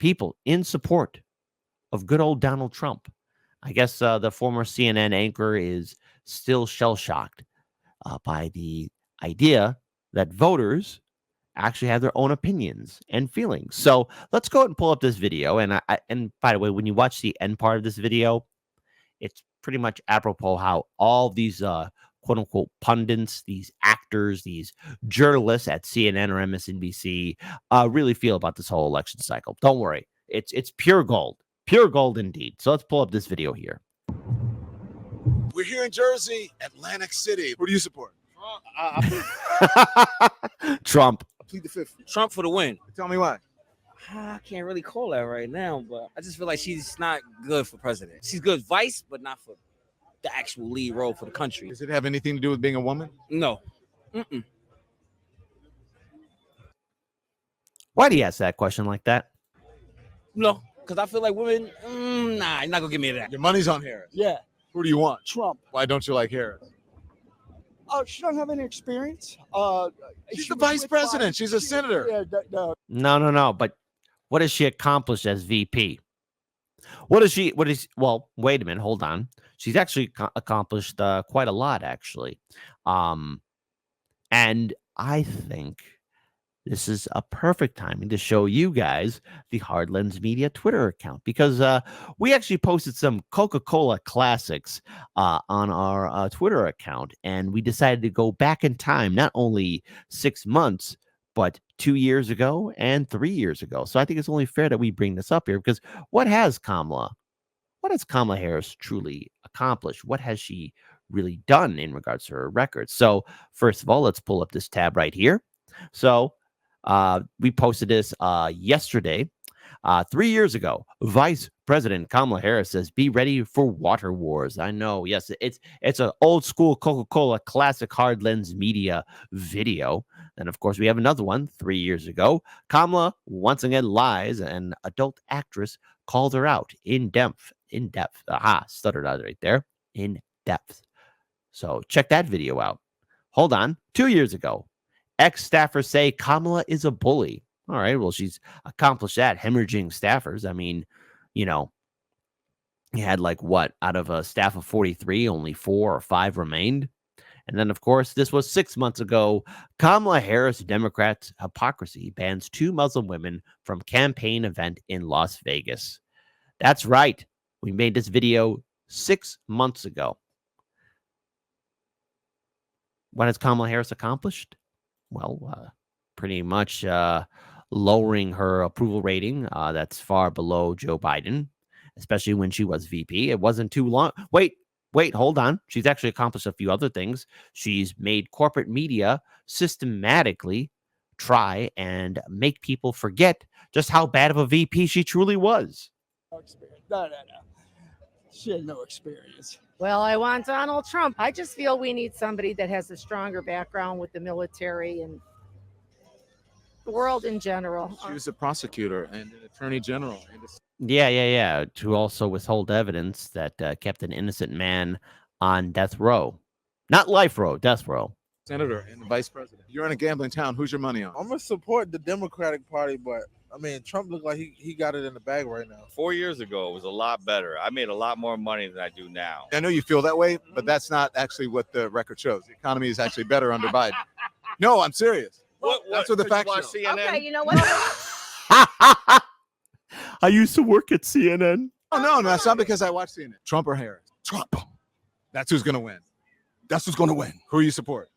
people in support of good old Donald Trump. I guess the former CNN anchor is still shell-shocked by the idea that voters actually have their own opinions and feelings. So let's go ahead and pull up this video. And by the way, when you watch the end part of this video, it's pretty much apropos how all these quote unquote pundits, these actors, these journalists at CNN or MSNBC really feel about this whole election cycle. Don't worry, it's pure gold indeed. So let's pull up this video here. We're here in Jersey, Atlantic City. Who do you support? Trump. I plead the fifth. Trump for the win. Tell me why. I can't really call that right now, but I just feel like she's not good for president. She's good vice, but not for the actual lead role for the country. Does it have anything to do with being a woman? No. Why do you ask that question like that? No, because I feel like women, nah, you're not going to give me that. Your money's on Harris. Yeah, Who do you want? Trump. Why don't you like Harris? She doesn't have any experience. She's She the was vice with president. Biden. She's a senator. Yeah, No. But what has she accomplished as VP? Well, wait a minute. Hold on. She's actually accomplished quite a lot, actually. And I think this is a perfect timing to show you guys the Hard Lens Media Twitter account, because we actually posted some Coca-Cola classics on our Twitter account, and we decided to go back in time, not only 6 months, but 2 years ago and 3 years ago. So I think it's only fair that we bring this up here, because what has Kamala Harris truly accomplished? What has she really done in regards to her record? So first of all, let's pull up this tab right here. So we posted this yesterday. 3 years ago, Vice President Kamala Harris says, "Be ready for water wars." I know, yes, it's an old school Coca-Cola classic Hard Lens Media video. And of course, we have another one 3 years ago. Kamala once again lies, and adult actress called her out in depth. Stuttered out right there. In depth. So check that video out. Hold on. 2 years ago, ex-staffers say Kamala is a bully. All right, well, she's accomplished that, hemorrhaging staffers. I mean, you had like what? Out of a staff of 43, only 4 or 5 remained. And then, of course, this was 6 months ago. Kamala Harris, Democrats' hypocrisy, bans 2 Muslim women from campaign event in Las Vegas. That's right. We made this video 6 months ago. What has Kamala Harris accomplished? Well, pretty much lowering her approval rating. That's far below Joe Biden, especially when she was VP. It wasn't too long. Wait, hold on. She's actually accomplished a few other things. She's made corporate media systematically try and make people forget just how bad of a VP she truly was. no. She had no experience. Well, I want Donald Trump. I just feel we need somebody that has a stronger background with the military and the world in general. She was a prosecutor and an attorney general. Yeah. To also withhold evidence that kept an innocent man on death row. Not life row, death row. Senator and the vice president. You're in a gambling town. Who's your money on? I'm going to support the Democratic Party, but I mean, Trump looked like he got it in the bag right now. 4 years ago, it was a lot better. I made a lot more money than I do now. I know you feel that way, but that's not actually what the record shows. The economy is actually better under Biden. No, I'm serious. That's what the facts show. Okay, you know what? I used to work at CNN. Oh, no, that's not because I watch CNN. Trump or Harris? Trump. That's who's going to win. That's who's going to win. Who you support?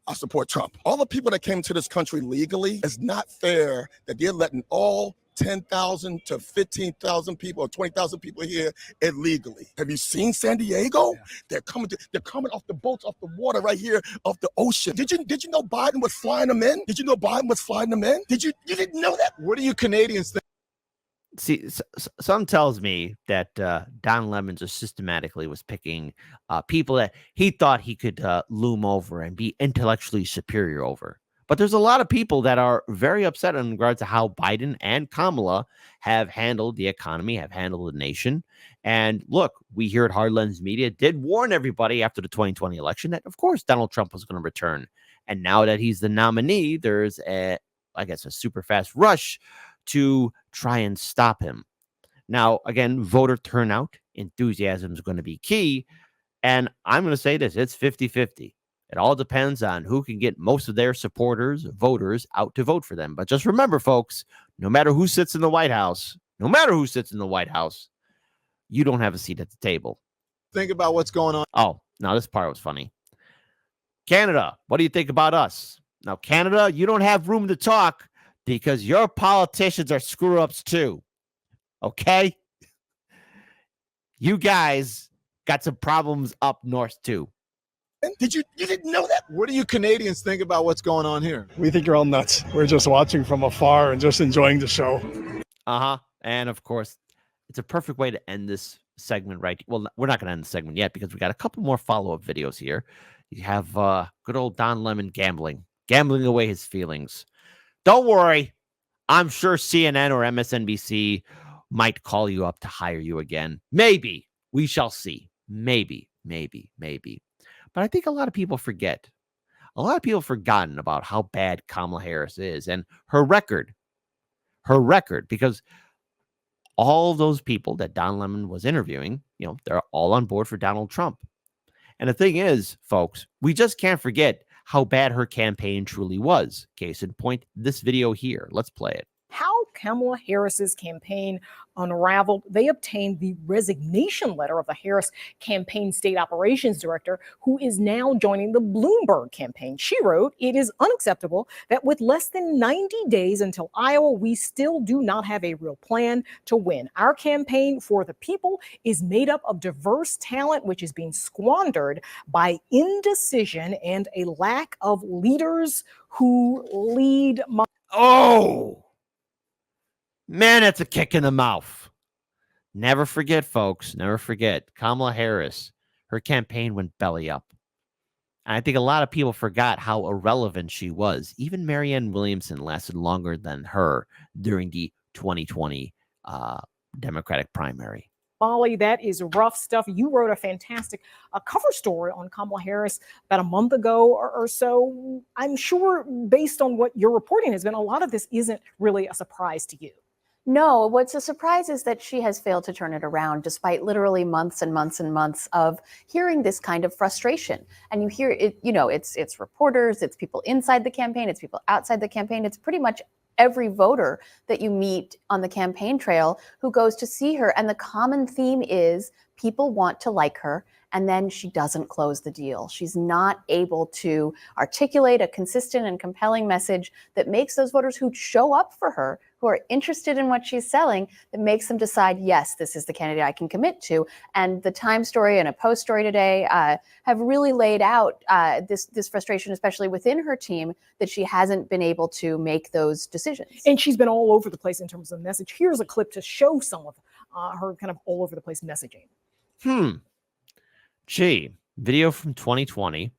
I support Trump. All the people that came to this country legally, it's not fair that they're letting all 10,000 to 15,000 people or 20,000 people here illegally. Have you seen San Diego? Yeah. They're coming off the boats, off the water right here, off the ocean. Did you know Biden was flying them in? Did you know Biden was flying them in? You didn't know that? What do you Canadians think? See, some tells me that Don Lemon just systematically was picking people that he thought he could loom over and be intellectually superior over. But there's a lot of people that are very upset in regards to how Biden and Kamala have handled the economy, have handled the nation. And look, we here at Hard Lens Media did warn everybody after the 2020 election that, of course, Donald Trump was going to return. And now that he's the nominee, there's a super fast rush to try and stop him. Now, again, voter turnout, enthusiasm is going to be key. And I'm going to say this, it's 50-50. It all depends on who can get most of their supporters, voters, out to vote for them. But just remember, folks, no matter who sits in the White House, you don't have a seat at the table. Think about what's going on. Oh, now this part was funny. Canada, what do you think about us? Now, Canada, you don't have room to talk because your politicians are screw-ups too. Okay? You guys got some problems up north too. You didn't know that? What do you Canadians think about what's going on here? We think you're all nuts. We're just watching from afar and just enjoying the show. And of course, it's a perfect way to end this segment, right? Well, we're not going to end the segment yet because we got a couple more follow-up videos here. You have good old Don Lemon gambling away his feelings. Don't worry. I'm sure CNN or MSNBC might call you up to hire you again. Maybe. We shall see. Maybe. But I think a lot of people forget. A lot of people have forgotten about how bad Kamala Harris is and her record. Because all those people that Don Lemon was interviewing, they're all on board for Donald Trump. And the thing is, folks, we just can't forget how bad her campaign truly was. Case in point, this video here. Let's play it. How Kamala Harris's campaign unraveled. They obtained the resignation letter of the Harris campaign state operations director, who is now joining the Bloomberg campaign. She wrote, "It is unacceptable that with less than 90 days until Iowa, we still do not have a real plan to win. Our campaign for the people is made up of diverse talent, which is being squandered by indecision and a lack of leaders who lead." Oh! Man, that's a kick in the mouth. Never forget, folks. Never forget. Kamala Harris, her campaign went belly up. And I think a lot of people forgot how irrelevant she was. Even Marianne Williamson lasted longer than her during the 2020 Democratic primary. Molly, that is rough stuff. You wrote a fantastic cover story on Kamala Harris about a month ago or so. I'm sure based on what your reporting has been, a lot of this isn't really a surprise to you. No, what's a surprise is that she has failed to turn it around despite literally months and months and months of hearing this kind of frustration. And you hear it, it's reporters, it's people inside the campaign, it's people outside the campaign. It's pretty much every voter that you meet on the campaign trail who goes to see her. And the common theme is people want to like her, and then she doesn't close the deal. She's not able to articulate a consistent and compelling message that makes those voters who show up for her, who are interested in what she's selling, that makes them decide, yes, this is the candidate I can commit to. And the Time story and a Post story today have really laid out this frustration, especially within her team, that she hasn't been able to make those decisions. And she's been all over the place in terms of message. Here's a clip to show some of her kind of all over the place messaging. Gee, video from 2020.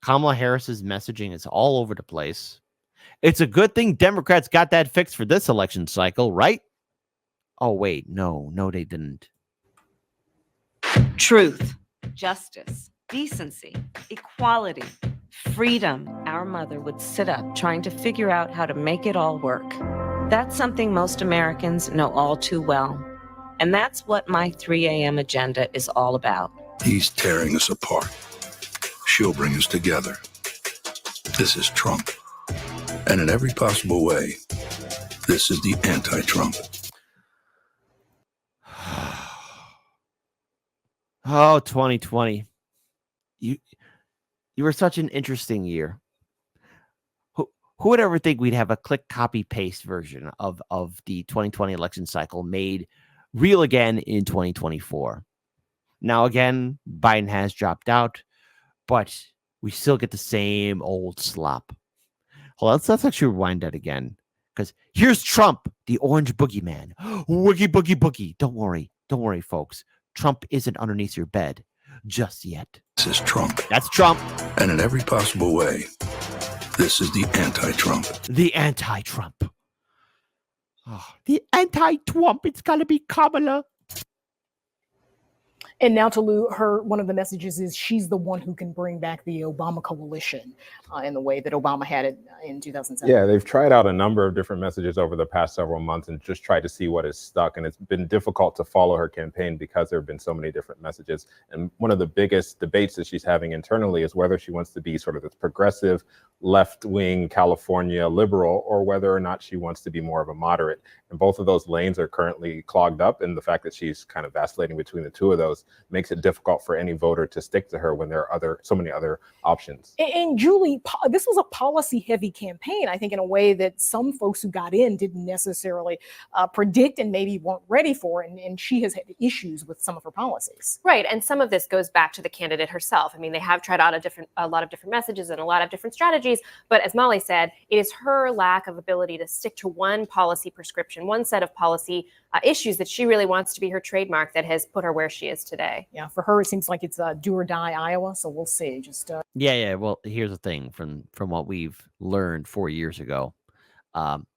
Kamala Harris's messaging is all over the place. It's a good thing Democrats got that fixed for this election cycle, right? Oh, wait, no, they didn't. Truth, justice, decency, equality, freedom. Our mother would sit up trying to figure out how to make it all work. That's something most Americans know all too well. And that's what my 3 a.m. agenda is all about. He's tearing us apart. She'll bring us together. This is Trump. And in every possible way, this is the anti-Trump. Oh, 2020. You were such an interesting year. Who would ever think we'd have a click, copy, paste version of the 2020 election cycle made real again in 2024? Now, again, Biden has dropped out, but we still get the same old slop. Hold on, let's actually rewind that again, because here's Trump, the orange boogeyman. Woogie, boogie, boogie. Don't worry, folks. Trump isn't underneath your bed just yet. This is Trump. That's Trump. And in every possible way, this is the anti-Trump. The anti-Trump. Oh, the anti-Trump. It's got to be Kamala. And now to one of the messages is she's the one who can bring back the Obama coalition in the way that Obama had it in 2007. Yeah, they've tried out a number of different messages over the past several months and just tried to see what is stuck. And it's been difficult to follow her campaign because there have been so many different messages. And one of the biggest debates that she's having internally is whether she wants to be sort of this progressive, left-wing California liberal, or whether or not she wants to be more of a moderate. And both of those lanes are currently clogged up. And the fact that she's kind of vacillating between the two of those makes it difficult for any voter to stick to her when there are so many other options. And Julie, this was a policy-heavy campaign, I think, in a way that some folks who got in didn't necessarily predict and maybe weren't ready for. And she has had issues with some of her policies. Right. And some of this goes back to the candidate herself. I mean, they have tried out a lot of different messages and a lot of different strategies. But as Molly said, it is her lack of ability to stick to one policy prescription, one set of policy issues that she really wants to be her trademark that has put her where she is today. Yeah, for her, it seems like it's do or die Iowa. So we'll see. Yeah. Well, here's the thing from what we've learned 4 years ago.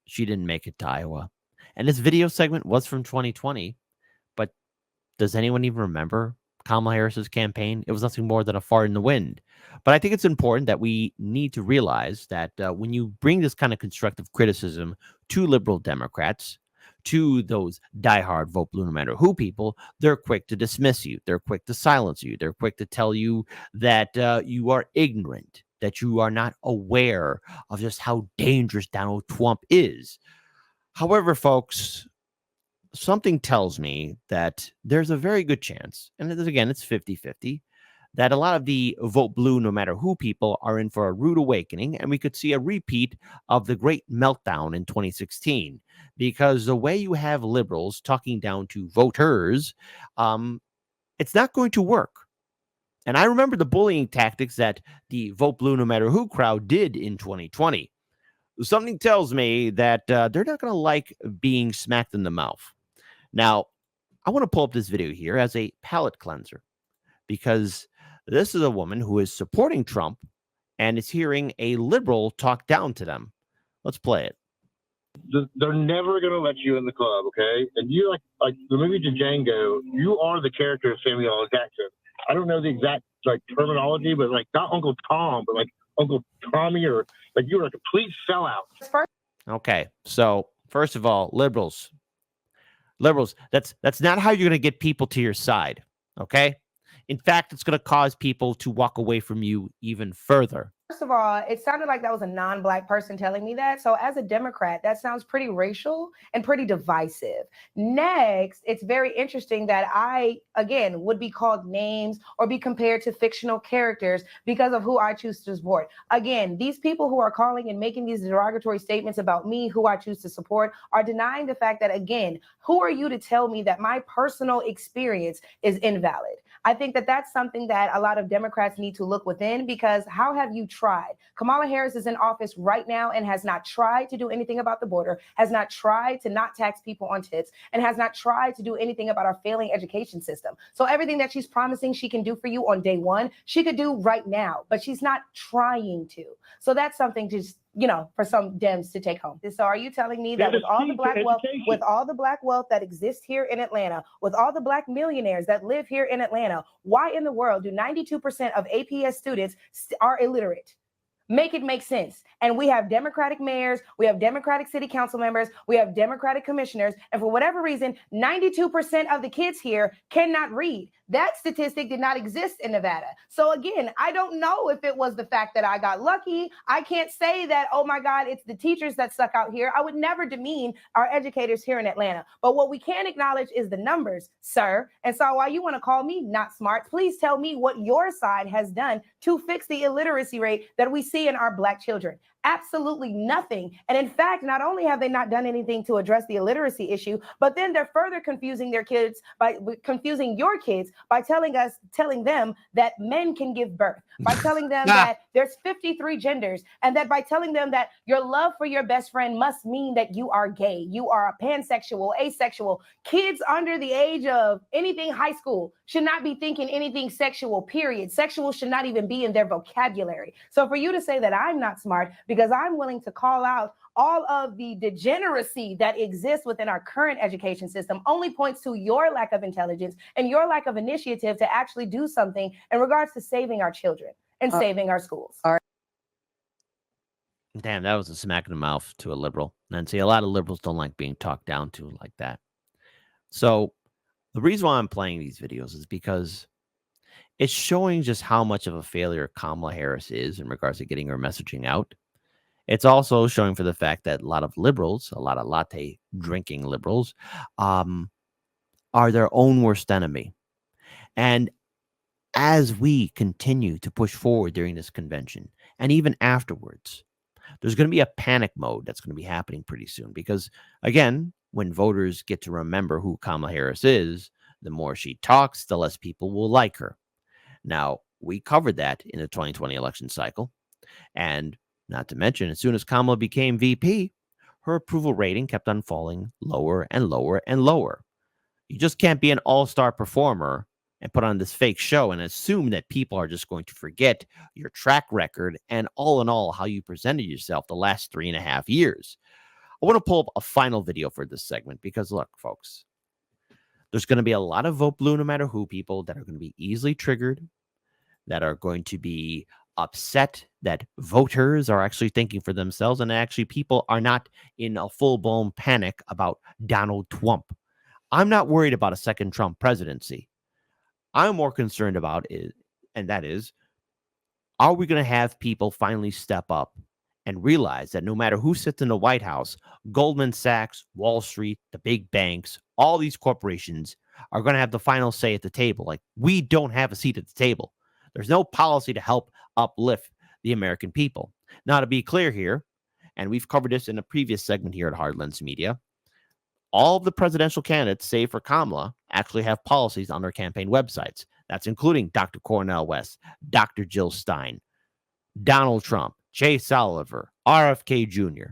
She didn't make it to Iowa. And this video segment was from 2020. But does anyone even remember Kamala Harris's campaign? It was nothing more than a fart in the wind. But I think it's important that we need to realize that when you bring this kind of constructive criticism to liberal Democrats, to those diehard vote blue no matter who people, they're quick to dismiss you. They're quick to silence you. They're quick to tell you that you are ignorant, that you are not aware of just how dangerous Donald Trump is. However, folks, something tells me that there's a very good chance, and again, it's 50-50, that a lot of the vote blue no matter who people are in for a rude awakening, and we could see a repeat of the great meltdown in 2016. Because the way you have liberals talking down to voters, it's not going to work. And I remember the bullying tactics that the vote blue no matter who crowd did in 2020. Something tells me that they're not going to like being smacked in the mouth. Now, I want to pull up this video here as a palate cleanser, because this is a woman who is supporting Trump and is hearing a liberal talk down to them. Let's play it. They're never going to let you in the club, okay? And you like the movie Django, you are the character of Samuel L. Jackson. I don't know the exact terminology, but not Uncle Tom, but Uncle Tommy, or you were a complete sellout. Okay, so first of all, liberals, that's not how you're going to get people to your side, okay? In fact, it's going to cause people to walk away from you even further. First of all, it sounded like that was a non-Black person telling me that. So as a Democrat, that sounds pretty racial and pretty divisive. Next, it's very interesting that I, again, would be called names or be compared to fictional characters because of who I choose to support. Again, these people who are calling and making these derogatory statements about me, who I choose to support, are denying the fact that, again, who are you to tell me that my personal experience is invalid? I think that that's something that a lot of Democrats need to look within, because how have you tried? Kamala Harris is in office right now and has not tried to do anything about the border, has not tried to not tax people on tips, and has not tried to do anything about our failing education system. So everything that she's promising she can do for you on day one, she could do right now, but she's not trying to. So that's something to for some Dems to take home. So are you telling me that with all the Black wealth that exists here in Atlanta, with all the Black millionaires that live here in Atlanta, why in the world do 92% of APS students are illiterate? Make it make sense. And we have Democratic mayors, we have Democratic city council members, we have Democratic commissioners, and for whatever reason, 92% of the kids here cannot read. That statistic did not exist in Nevada. So again, I don't know if it was the fact that I got lucky. I can't say that, oh my God, it's the teachers that suck out here. I would never demean our educators here in Atlanta. But what we can acknowledge is the numbers, sir. And so while you want to call me not smart, please tell me what your side has done to fix the illiteracy rate that we see in our Black children. Absolutely nothing. And in fact, not only have they not done anything to address the illiteracy issue, but then they're further confusing their kids by confusing your kids by telling them that men can give birth, by telling them that there's 53 genders, and that by telling them that your love for your best friend must mean that you are gay, you are a pansexual, asexual. Kids under the age of anything high school should not be thinking anything sexual, period. Sexual should not even be in their vocabulary. So for you to say that I'm not smart because because I'm willing to call out all of the degeneracy that exists within our current education system only points to your lack of intelligence and your lack of initiative to actually do something in regards to saving our children and saving our schools. Damn, that was a smack in the mouth to a liberal. And see, a lot of liberals don't like being talked down to like that. So the reason why I'm playing these videos is because it's showing just how much of a failure Kamala Harris is in regards to getting her messaging out. It's also showing for the fact that a lot of liberals, a lot of latte drinking liberals, are their own worst enemy. And as we continue to push forward during this convention and even afterwards, there's going to be a panic mode that's going to be happening pretty soon because, again, when voters get to remember who Kamala Harris is, the more she talks, the less people will like her. Now, we covered that in the 2020 election cycle. And not to mention, as soon as Kamala became VP, her approval rating kept on falling lower and lower and lower. You just can't be an all-star performer and put on this fake show and assume that people are just going to forget your track record and all in all how you presented yourself the last 3.5 years. I want to pull up a final video for this segment because look, folks, there's going to be a lot of vote blue no matter who people that are going to be easily triggered, that are going to be upset that voters are actually thinking for themselves and actually people are not in a full-blown panic about Donald Trump. I'm not worried about a second Trump presidency. I'm more concerned about it, and that is, are we going to have people finally step up and realize that no matter who sits in the White House, Goldman Sachs, Wall Street, the big banks, all these corporations are going to have the final say at the table. Like, we don't have a seat at the table. There's no policy to help uplift the American people. Now, to be clear here, and we've covered this in a previous segment here at Hard Lens Media, all of the presidential candidates, save for Kamala, actually have policies on their campaign websites. That's including Dr. Cornel West, Dr. Jill Stein, Donald Trump, Chase Oliver, RFK Jr.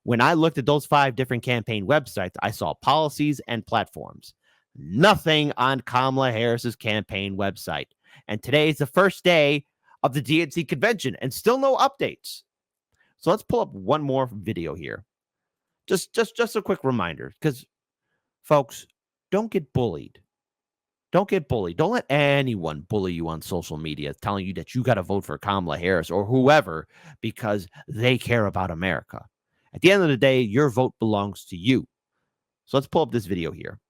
When I looked at those 5 different campaign websites, I saw policies and platforms. Nothing on Kamala Harris's campaign website. And today is the first day of the DNC convention and still no updates. So let's pull up one more video here. Just a quick reminder, because folks, don't get bullied. Don't get bullied. Don't let anyone bully you on social media telling you that you got to vote for Kamala Harris or whoever because they care about America. At the end of the day, your vote belongs to you. So let's pull up this video here.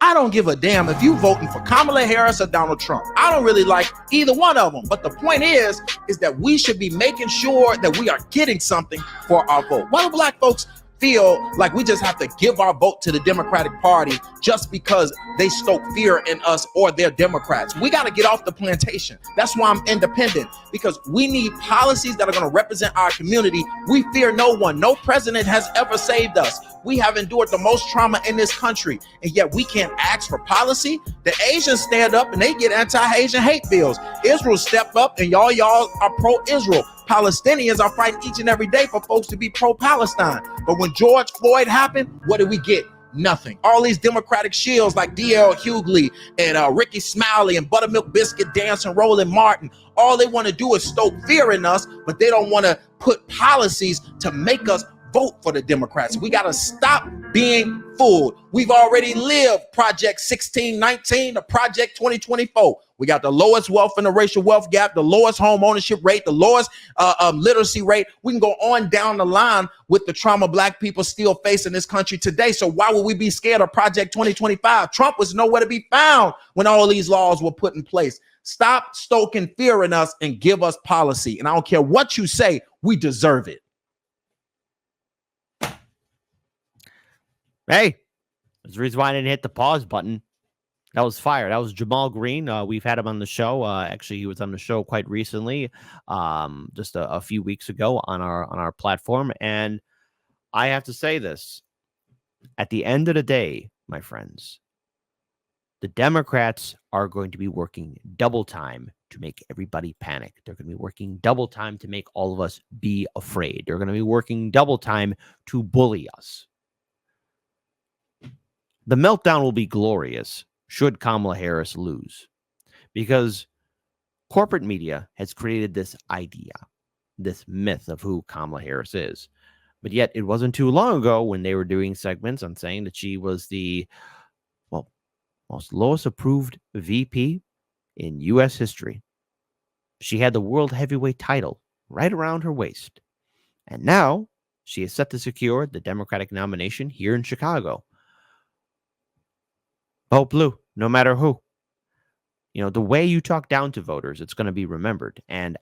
I don't give a damn if you voting for Kamala Harris or Donald Trump. I don't really like either one of them. But the point is that we should be making sure that we are getting something for our vote. Why do black folks feel like we just have to give our vote to the Democratic Party just because they stoke fear in us or they're Democrats? We got to get off the plantation. That's why I'm independent, because we need policies that are going to represent our community. We fear no one. No president has ever saved us. We have endured the most trauma in this country, and yet we can't ask for policy. The Asians stand up and they get anti-Asian hate bills. Israel stepped up and y'all are pro-Israel. Palestinians are fighting each and every day for folks to be pro-Palestine. But when George Floyd happened, what did we get? Nothing. All these Democratic shields like D.L. Hughley and Ricky Smiley and Buttermilk Biscuit Dance and Roland Martin, all they want to do is stoke fear in us, but they don't want to put policies to make us vote for the Democrats. We got to stop being fooled. We've already lived Project 1619 to Project 2024. We got the lowest wealth and the racial wealth gap, the lowest home ownership rate, the lowest literacy rate. We can go on down the line with the trauma black people still face in this country today. So why would we be scared of Project 2025? Trump was nowhere to be found when all these laws were put in place. Stop stoking fear in us and give us policy. And I don't care what you say, we deserve it. Hey, there's a reason why I didn't hit the pause button. That was fire. That was Jamal Green. We've had him on the show. Actually, he was on the show quite recently, just a few weeks ago on our platform. And I have to say this. At the end of the day, my friends, the Democrats are going to be working double time to make everybody panic. They're going to be working double time to make all of us be afraid. They're going to be working double time to bully us. The meltdown will be glorious should Kamala Harris lose, because corporate media has created this idea this myth of who Kamala Harris is. But yet it wasn't too long ago when they were doing segments on saying that she was the, well, most lowest approved VP in U.S. history. She had the world heavyweight title right around her waist. And now she is set to secure the Democratic nomination here in Chicago. Vote blue, no matter who. You know, the way you talk down to voters, it's going to be remembered. And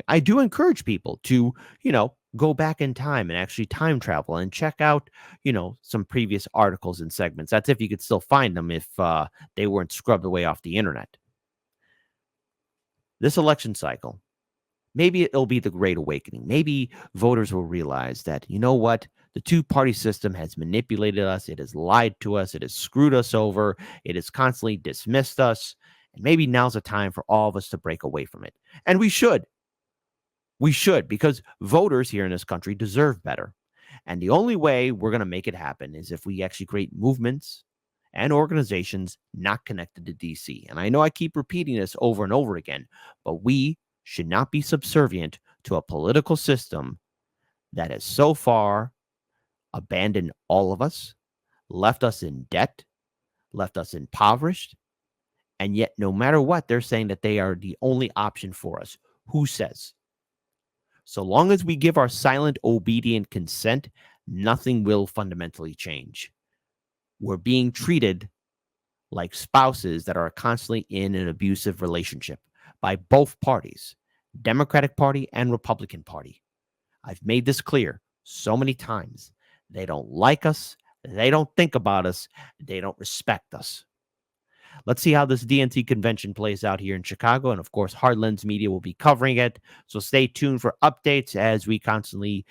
I do encourage people to, you know, go back in time and actually time travel and check out, you know, some previous articles and segments. That's if you could still find them if they weren't scrubbed away off the internet. This election cycle, maybe it'll be the Great Awakening. Maybe voters will realize that, you know what? The two-party system has manipulated us. It has lied to us. It has screwed us over. It has constantly dismissed us. And maybe now's the time for all of us to break away from it. And we should. We should, because voters here in this country deserve better. And the only way we're going to make it happen is if we actually create movements and organizations not connected to DC. And I know I keep repeating this over and over again, but we should not be subservient to a political system that has so far abandoned all of us, left us in debt, left us impoverished, and yet no matter what, they're saying that they are the only option for us. Who says? So long as we give our silent, obedient consent, nothing will fundamentally change. We're being treated like spouses that are constantly in an abusive relationship by both parties, Democratic Party and Republican Party. I've made this clear so many times. They don't like us. They don't think about us. They don't respect us. Let's see how this DNC convention plays out here in Chicago. And of course, Hard Lens Media will be covering it. So stay tuned for updates as we constantly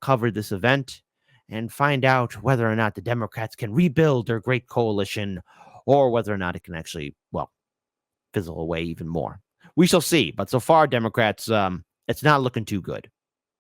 cover this event and find out whether or not the Democrats can rebuild their great coalition or whether or not it can actually, well, fizzle away even more. We shall see. But so far, Democrats, it's not looking too good.